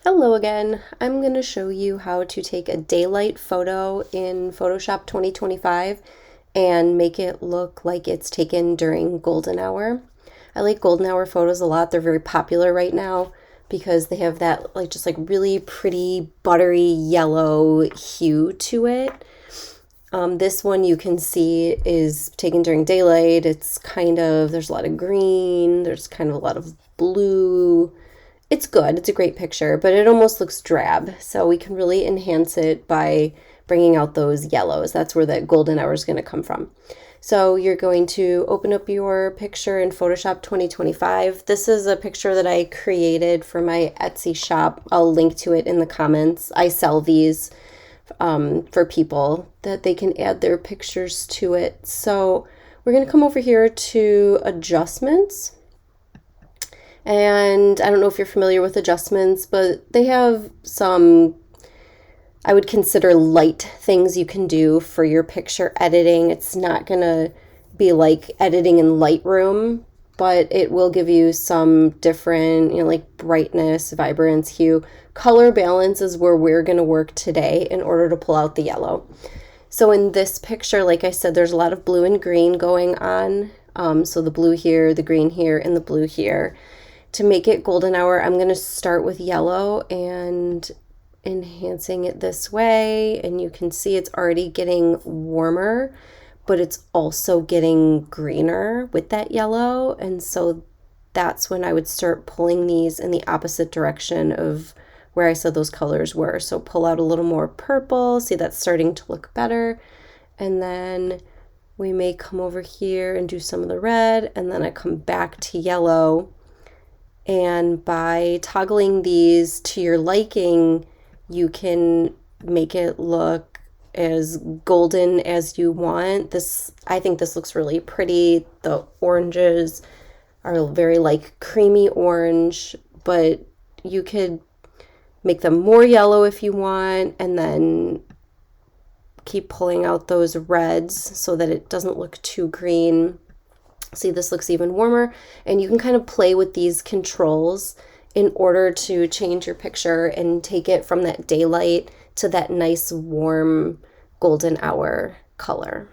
Hello again. I'm going to show you how to take a daylight photo in Photoshop 2025 and make it look like it's taken during golden hour. I like golden hour photos a lot. They're very popular right now because they have that just really pretty buttery yellow hue to it. This one you can see is taken during daylight. There's a lot of green, there's kind of a lot of blue. It's good. It's a great picture, but it almost looks drab. So we can really enhance it by bringing out those yellows. That's where that golden hour is going to come from. So you're going to open up your picture in Photoshop 2025. This is a picture that I created for my Etsy shop. I'll link to it in the comments. I sell these for people that they can add their pictures to it. So we're going to come over here to adjustments. And I don't know if you're familiar with adjustments, but they have some, I would consider, light things you can do for your picture editing. It's not going to be like editing in Lightroom, but it will give you some different, like brightness, vibrance, hue. Color balance is where we're going to work today in order to pull out the yellow. So in this picture, like I said, there's a lot of blue and green going on. So the blue here, the green here, and the blue here. To make it golden hour, I'm going to start with yellow and enhancing it this way. And you can see it's already getting warmer, but it's also getting greener with that yellow. And so that's when I would start pulling these in the opposite direction of where I said those colors were. So pull out a little more purple. See, that's starting to look better. And then we may come over here and do some of the red. And then I come back to yellow. And by toggling these to your liking, you can make it look as golden as you want. I think this looks really pretty. The oranges are very creamy orange, but you could make them more yellow if you want, and then keep pulling out those reds so that it doesn't look too green. See, this looks even warmer, and you can kind of play with these controls in order to change your picture and take it from that daylight to that nice warm golden hour color.